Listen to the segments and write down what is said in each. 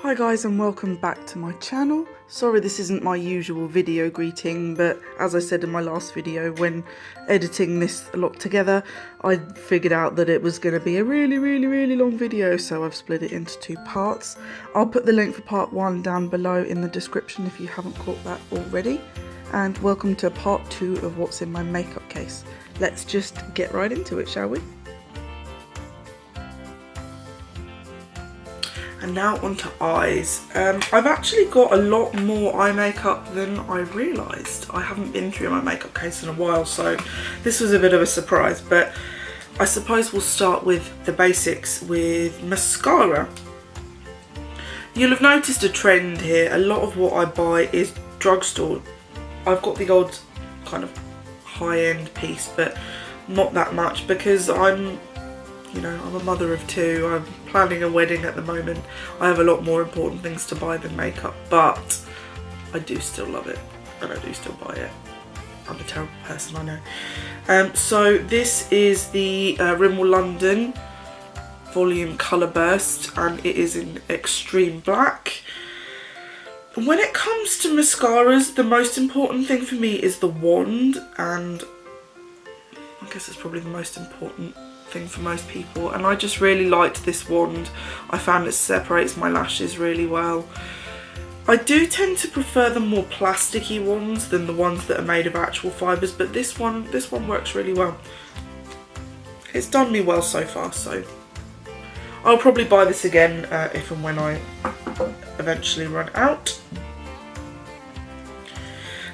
Hi guys and welcome back to my channel. Sorry this isn't my usual video greeting, but as I said in my last video, when editing this lot together, I figured out that it was going to be a really long video, so I've split it into two parts. I'll put the link for part 1 down below in the description if you haven't caught that already. And welcome to part 2 of what's in my makeup case. Let's just get right into it, shall we? And now onto eyes. I've actually got a lot more eye makeup than I realised. I haven't been through my makeup case in a while, so this was a bit of a surprise, but I suppose we'll start with the basics with mascara. You'll have noticed a trend here. A lot of what I buy is drugstore. I've got the odd kind of high-end piece, but not that much because I'm a mother of 2, I'm planning a wedding at the moment. I have a lot more important things to buy than makeup, but I do still love it and I do still buy it. I'm a terrible person, I know. So this is the Rimmel London Volume Colour Burst, and it is in extreme black. When it comes to mascaras, the most important thing for me is the wand, and I guess it's probably the most important thing for most people, and I just really liked this wand. I found it separates my lashes really well. I do tend to prefer the more plasticky ones than the ones that are made of actual fibres, but this one works really well. It's done me well so far, so I'll probably buy this again if and when I eventually run out.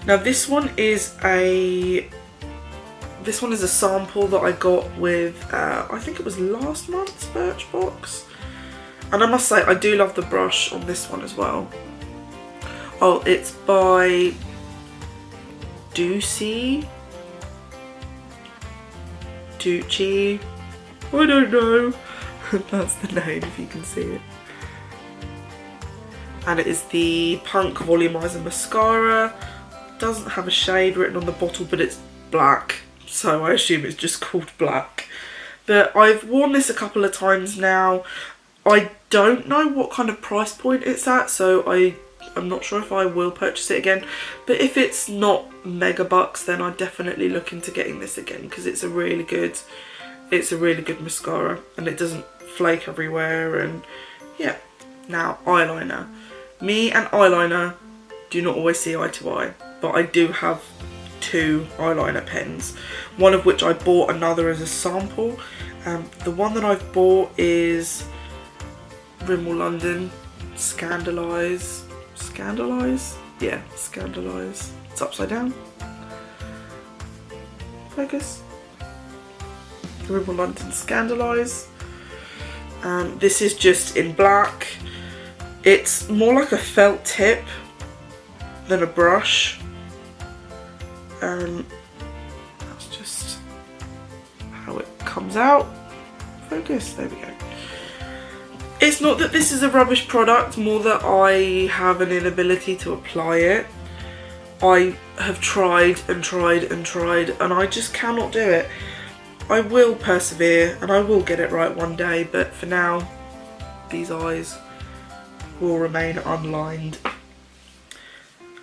Now this one is a sample that I got with, I think it was last month's Birchbox. And I must say, I do love the brush on this one as well. Oh, it's by Ducci, I don't know. That's the name if you can see it. And it is the Punk Volumizer Mascara. Doesn't have a shade written on the bottle, but it's black, so I assume it's just called black. But I've worn this a couple of times now. I don't know what kind of price point it's at, so I'm not sure if I will purchase it again. But if it's not mega bucks, then I'd definitely look into getting this again, because it's a really good mascara and it doesn't flake everywhere. And yeah. Now eyeliner. Me and eyeliner do not always see eye to eye, but I do have 2 eyeliner pens, one of which I bought, another as a sample. The one that I've bought is Rimmel London Scandalise. Yeah, Scandalise. It's upside down. Focus. Rimmel London Scandalise. This is just in black. It's more like a felt tip than a brush. That's just how it comes out. Focus, there we go. It's not that this is a rubbish product, more that I have an inability to apply it. I have tried and tried and tried, and I just cannot do it. I will persevere and I will get it right one day, but for now these eyes will remain unlined.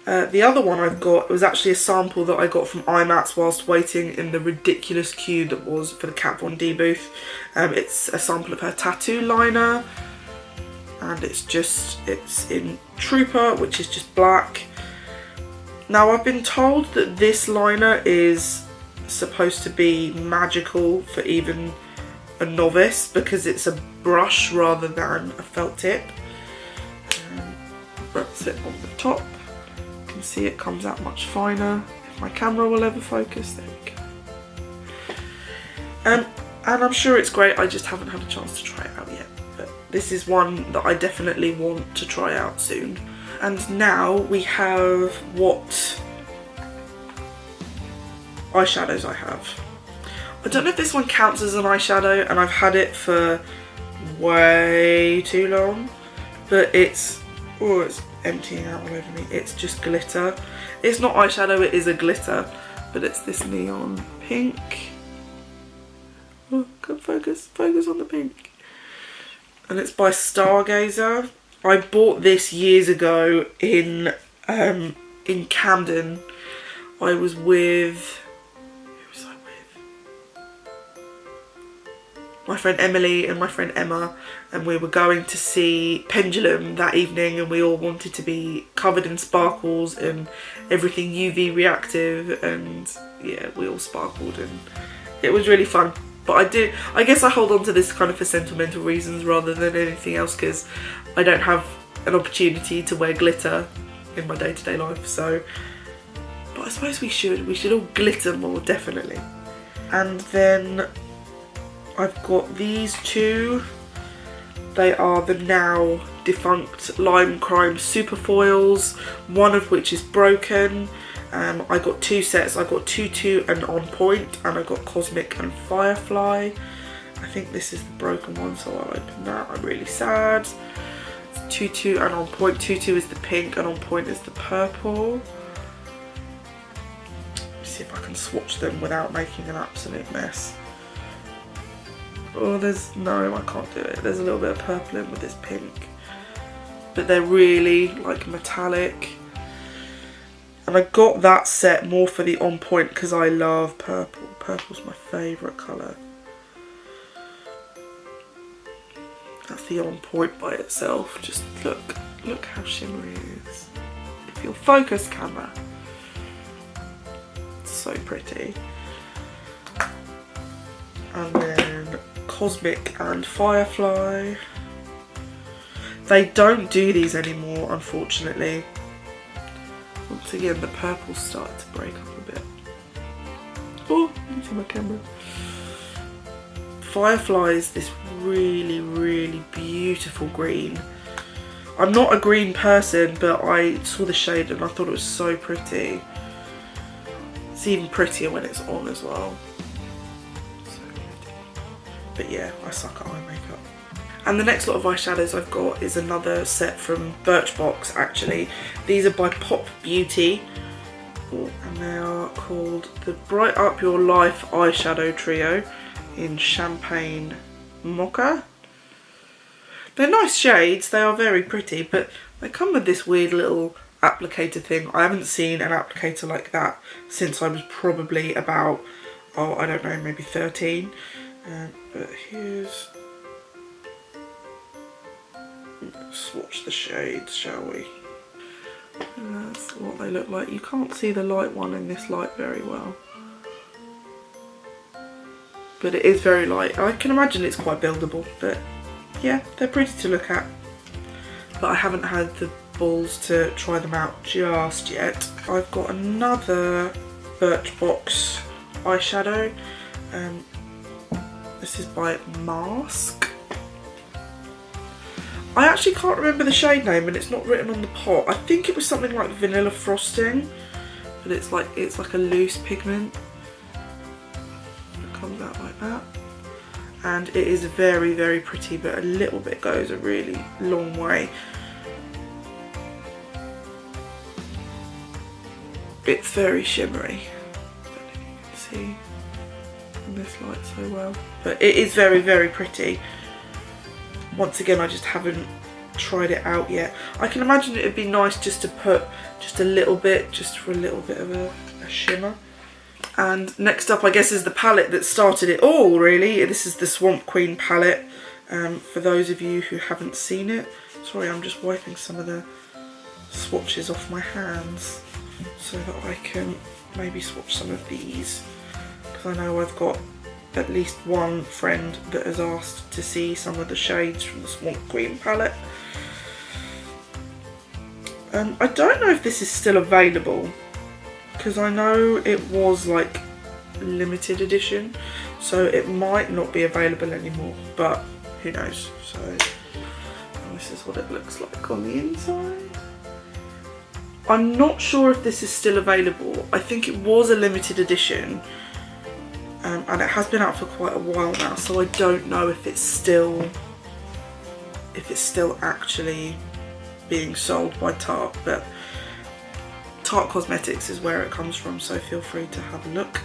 The other one I've got was actually a sample that I got from IMATS whilst waiting in the ridiculous queue that was for the Kat Von D booth. It's a sample of her tattoo liner, and it's in Trooper, which is just black. Now I've been told that this liner is supposed to be magical for even a novice because it's a brush rather than a felt tip. That's it on the top. You can see it comes out much finer. If my camera will ever focus, there we go. And I'm sure it's great, I just haven't had a chance to try it out yet. But this is one that I definitely want to try out soon. And now we have what eyeshadows I have. I don't know if this one counts as an eyeshadow, and I've had it for way too long, but it's emptying out all over me. It's just glitter. It's not eyeshadow, it is a glitter, but it's this neon pink. Oh, come focus on the pink. And it's by Stargazer. I bought this years ago in Camden. I was with, who was I with? My friend Emily and my friend Emma, and we were going to see Pendulum that evening, and we all wanted to be covered in sparkles and everything UV reactive, and yeah, we all sparkled and it was really fun. But I guess I hold on to this kind of for sentimental reasons rather than anything else, because I don't have an opportunity to wear glitter in my day-to-day life, so, but I suppose we should all glitter more, definitely. And then I've got these two. They are the now defunct Lime Crime Super Foils, one of which is broken. I got two sets. I got Tutu and On Point, and I got Cosmic and Firefly. I think this is the broken one, so I'll open that. I'm really sad. It's Tutu and On Point. Tutu is the pink and On Point is the purple. Let me see if I can swatch them without making an absolute mess. Oh, no, I can't do it. There's a little bit of purple in with this pink. But they're really like metallic. And I got that set more for the On Point because I love purple. Purple's my favourite colour. That's the On Point by itself. Just look how shimmery it is. If you'll focus, camera. It's so pretty. And then Cosmic and Firefly. They don't do these anymore, unfortunately. Once again, the purple started to break up a bit. Oh, into my camera. Firefly is this really, really beautiful green. I'm not a green person, but I saw the shade and I thought it was so pretty. It's even prettier when it's on as well. So pretty. But yeah, I suck at eye makeup. And the next lot of eyeshadows I've got is another set from Birchbox, actually. These are by Pop Beauty, and they are called the Bright Up Your Life Eyeshadow Trio in Champagne Mocha. They're nice shades, they are very pretty, but they come with this weird little applicator thing. I haven't seen an applicator like that since I was probably about, oh, I don't know, maybe 13. But here's... Let's swatch the shades, shall we? And that's what they look like. You can't see the light one in this light very well, but it is very light. I can imagine it's quite buildable, but yeah, they're pretty to look at. But I haven't had the balls to try them out just yet. I've got another Birchbox eyeshadow. This is by Mask. I actually can't remember the shade name, and it's not written on the pot. I think it was something like Vanilla Frosting, but it's like a loose pigment. It comes out like that, and it is very, very pretty, but a little bit goes a really long way. It's very shimmery. I don't know if you can see in this light so well, but it is very, very pretty. Once again, I just haven't tried it out yet. I can imagine it would be nice just to put just a little bit, just for a little bit of a shimmer. And next up, I guess, is the palette that started it all, really. This is the Swamp Queen palette, for those of you who haven't seen it. Sorry, I'm just wiping some of the swatches off my hands so that I can maybe swatch some of these, because I know I've got at least one friend that has asked to see some of the shades from the Swamp Queen palette. I don't know if this is still available, because I know it was like limited edition, so it might not be available anymore, but who knows. So this is what it looks like on the inside. I'm not sure if this is still available. I think it was a limited edition, and it has been out for quite a while now, so I don't know if it's still actually being sold by Tarte, but Tarte Cosmetics is where it comes from, so feel free to have a look.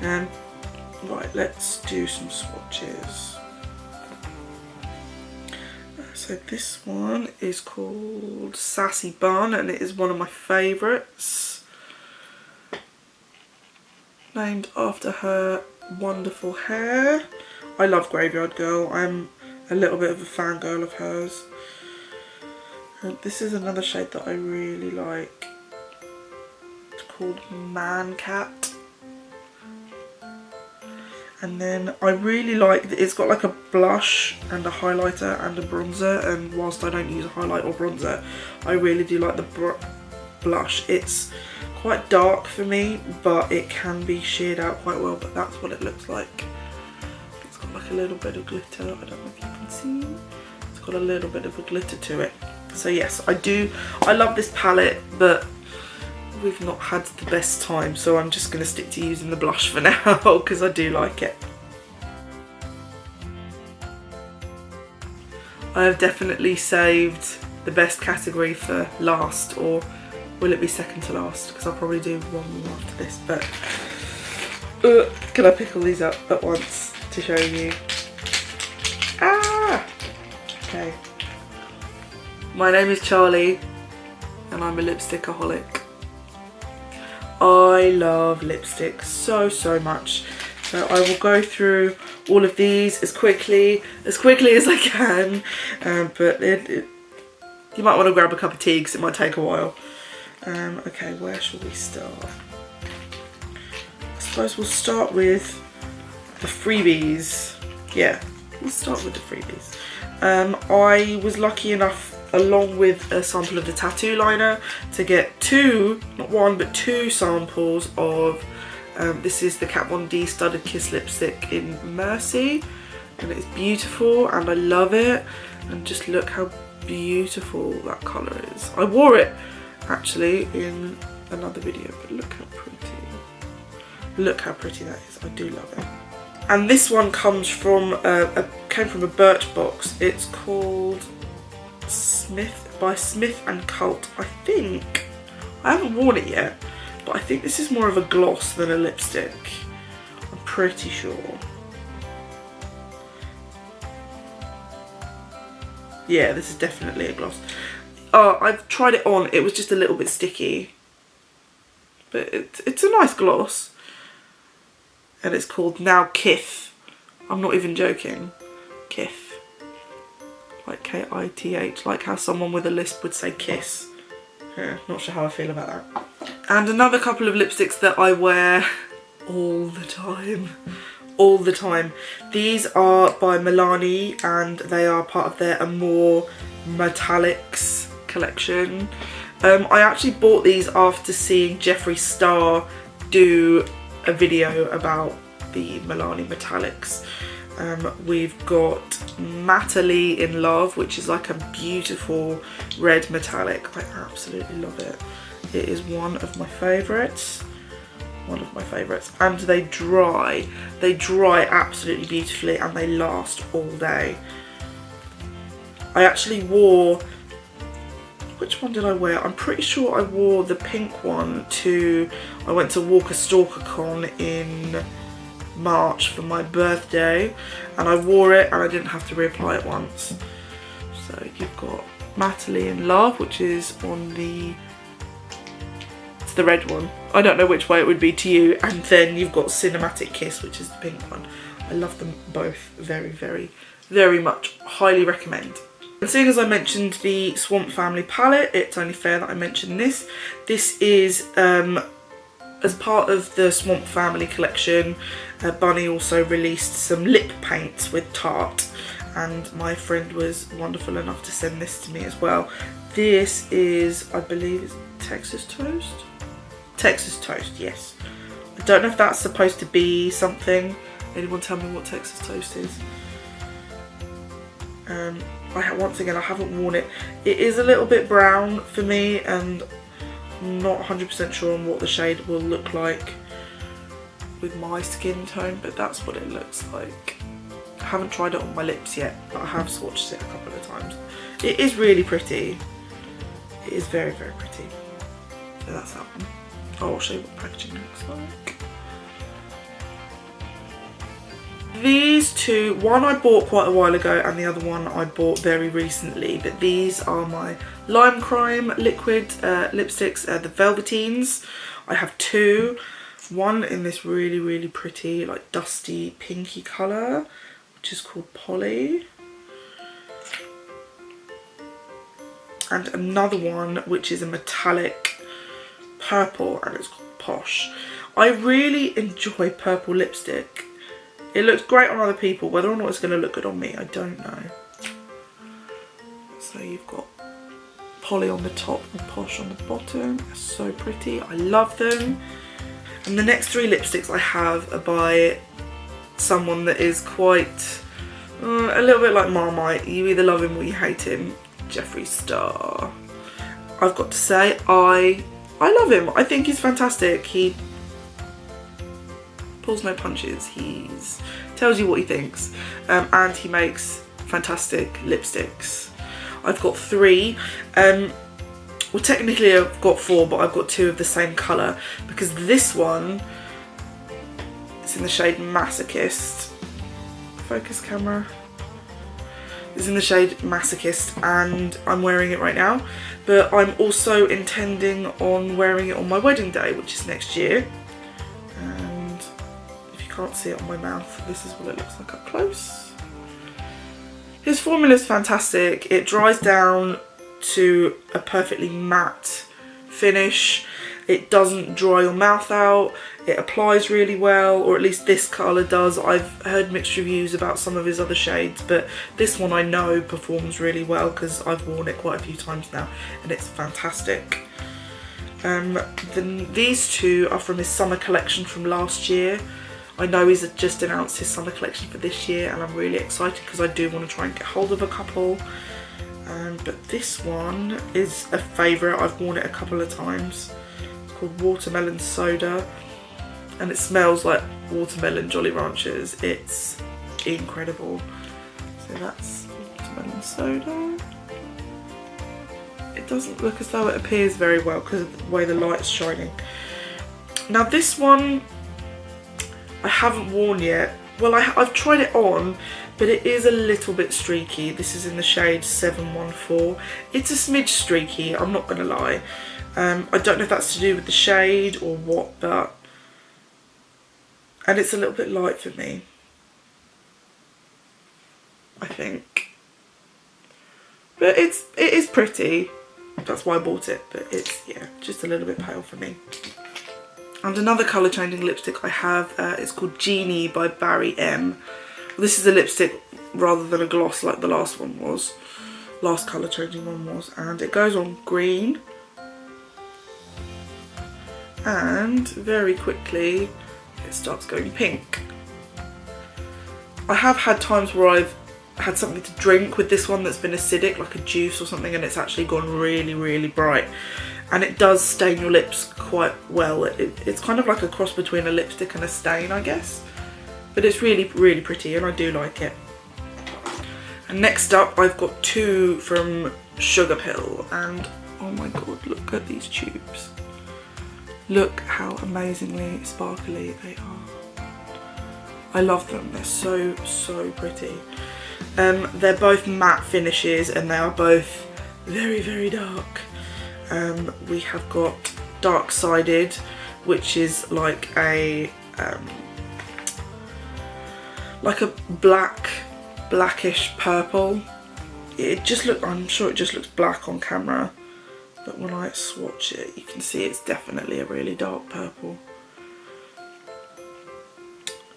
Right, let's do some swatches. So this one is called Sassy Bun, and it is one of my favourites. Named after her wonderful hair. I love Graveyard Girl. I'm a little bit of a fangirl of hers. And this is another shade that I really like. It's called Man Cat. And then I really like that it's got like a blush and a highlighter and a bronzer, and whilst I don't use a highlight or bronzer, I really do like the blush. It's quite dark for me, but it can be sheared out quite well, but that's what it looks like. It's got like a little bit of glitter, I don't know if you can see. It's got a little bit of a glitter to it. So yes, I love this palette, but we've not had the best time, so I'm just going to stick to using the blush for now because I do like it. I have definitely saved the best category for last, or will it be second to last? Because I'll probably do one more after this, but can I pick all these up at once to show you? Ah! Okay. My name is Charlie and I'm a lipstickaholic. I love lipstick so much, so I will go through all of these as quickly as I can, but you might want to grab a cup of tea because it might take a while. Okay, where shall we start? I suppose we'll start with the freebies. Yeah, we'll start with the freebies. I was lucky enough, along with a sample of the tattoo liner, to get not one but two samples of this is the Kat Von D Studded Kiss lipstick in Mercy, and it's beautiful and I love it, and just look how beautiful that colour is. I wore it actually in another video, but look how pretty that is. I do love it. And this one comes from came from a Birchbox. It's called by Smith and Cult. I think, I haven't worn it yet, but I think this is more of a gloss than a lipstick. I'm pretty sure. Yeah, this is definitely a gloss. I've tried it on, it was just a little bit sticky, but it's a nice gloss. And it's called Now Kith. I'm not even joking. Kith. Like K-I-T-H, like how someone with a lisp would say kiss. Yeah, not sure how I feel about that. And another couple of lipsticks that I wear all the time. These are by Milani, and they are part of their Amore Metallics collection. I actually bought these after seeing Jeffree Star do a video about the Milani Metallics. We've got Mattily in Love, which is like a beautiful red metallic. I absolutely love it. It is one of my favourites. And they dry absolutely beautifully, and they last all day. I actually wore, which one did I wear? I'm pretty sure I wore the pink one I went to Walker Stalker Con in March for my birthday, and I wore it and I didn't have to reapply it once. So you've got Mattily in Love, which is on it's the red one. I don't know which way it would be to you. And then you've got Cinematic Kiss, which is the pink one. I love them both very much. Highly recommend. And seeing as I mentioned the Swamp Family palette, it's only fair that I mention this. This is as part of the Swamp Family collection. Bunny also released some lip paints with Tarte, and my friend was wonderful enough to send this to me as well. This is, I believe it's Texas Toast? Texas Toast, yes. I don't know if that's supposed to be something. Anyone tell me what Texas Toast is? Once again, I haven't worn it. It is a little bit brown for me, and I'm not 100% sure on what the shade will look like with my skin tone, but that's what it looks like. I haven't tried it on my lips yet, but I have swatched it a couple of times. It is really pretty. It is very pretty. So that's that one. Oh, I'll show you what packaging looks like. these two, one I bought quite a while ago and the other one I bought very recently, but these are my Lime Crime liquid lipsticks, the Velveteens. I have two, one in this really pretty like dusty pinky colour, which is called Polly, and another one which is a metallic purple and it's called Posh. I really enjoy purple lipstick. It looks great on other people. Whether or not it's going to look good on me, I don't know. So you've got Polly on the top and Posh on the bottom. They're so pretty. I love them. And the next three lipsticks I have are by someone that is quite a little bit like Marmite. You either love him or you hate him. Jeffree Star. I've got to say, I love him. I think he's fantastic. He pulls no punches. He tells you what he thinks, and he makes fantastic lipsticks. I've got three. Well, technically I've got four, but I've got two of the same colour because this one is in the shade Masochist. Focus camera. It's in the shade Masochist and I'm wearing it right now, but I'm also intending on wearing it on my wedding day, which is next year. And if you can't see it on my mouth, this is what it looks like up close. His formula is fantastic. It dries down to a perfectly matte finish. It doesn't dry your mouth out. It applies really well, or at least this colour does. I've heard mixed reviews about some of his other shades, but this one I know performs really well because I've worn it quite a few times now and it's fantastic. Then these two are from his summer collection from last year. I know he's just announced his summer collection for this year and I'm really excited because I do want to try and get hold of a couple. But this one is a favourite. I've worn it a couple of times. It's called Watermelon Soda and it smells like watermelon Jolly Ranchers. It's incredible. So that's Watermelon Soda. It doesn't look as though it appears very well because of the way the light's shining. Now this one I haven't worn yet. Well, I've tried it on, but it is a little bit streaky. This is in the shade 714. It's a smidge streaky, I'm not going to lie. I don't know if that's to do with the shade or what, but... And it's a little bit light for me, I think. But it is pretty. That's why I bought it, but it's, yeah, just a little bit pale for me. And another colour changing lipstick I have is called Genie by Barry M. This is a lipstick rather than a gloss like the last one was. Last colour changing one was. And it goes on green. And very quickly it starts going pink. I have had times where I've had something to drink with this one that's been acidic, like a juice or something, and it's actually gone really bright. And it does stain your lips quite well. It's kind of like a cross between a lipstick and a stain, I guess. But it's really pretty and I do like it. And next up I've got two from Sugar Pill and oh my god, look at these tubes. Look how amazingly sparkly they are. I love them, they're so pretty. They're both matte finishes and they are both very dark. We have got Dark Sided, which is like a blackish purple. I'm sure it just looks black on camera, but when I swatch it you can see it's definitely a really dark purple,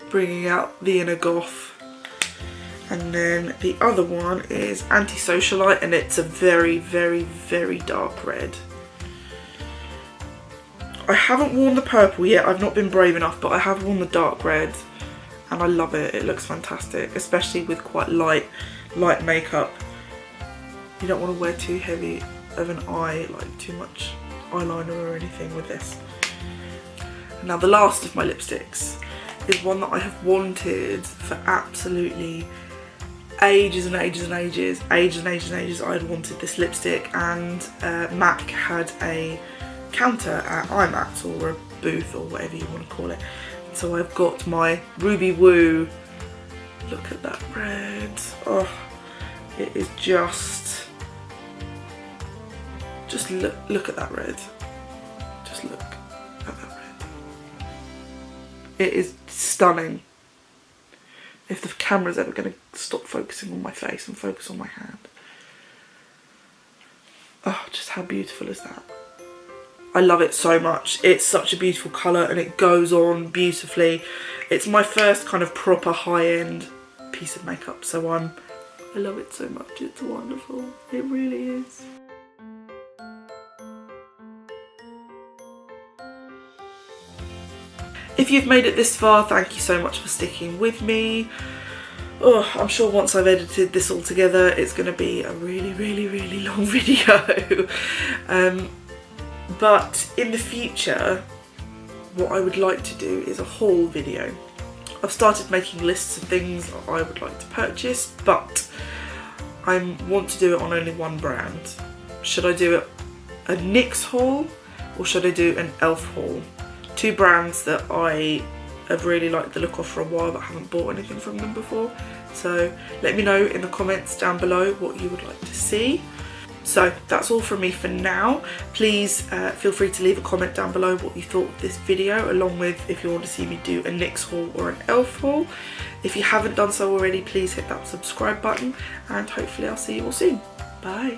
bringing out the inner goth. And then the other one is Anti-Socialite and it's a very dark red. I haven't worn the purple yet, I've not been brave enough, but I have worn the dark red and I love it. It looks fantastic, especially with quite light makeup. You don't want to wear too heavy of an eye, like too much eyeliner or anything with this. Now the last of my lipsticks is one that I have wanted for absolutely ages and ages. I had wanted this lipstick and MAC had a counter at IMAX or a booth or whatever you want to call it. So I've got my Ruby Woo Look at that red. Oh, it is just look at that red. Just look at that red. It is stunning. If the camera's ever going to stop focusing on my face and focus on my hand. Oh, just how beautiful is that? I love it so much. It's such a beautiful colour and it goes on beautifully. It's my first kind of proper high-end piece of makeup, so I love it so much. It's wonderful. It really is. If you've made it this far, thank you so much for sticking with me. Oh, I'm sure once I've edited this all together, it's going to be a really, really, really long video. But in the future, what I would like to do is a haul video. I've started making lists of things I would like to purchase, but I want to do it on only one brand. Should I do a NYX haul or should I do an E.L.F haul? Two brands that I have really liked the look of for a while but haven't bought anything from them before. So let me know in the comments down below what you would like to see. So that's all from me for now. Please feel free to leave a comment down below what you thought of this video, along with if you want to see me do a NYX haul or an E.L.F haul. If you haven't done so already, please hit that subscribe button and hopefully I'll see you all soon. Bye.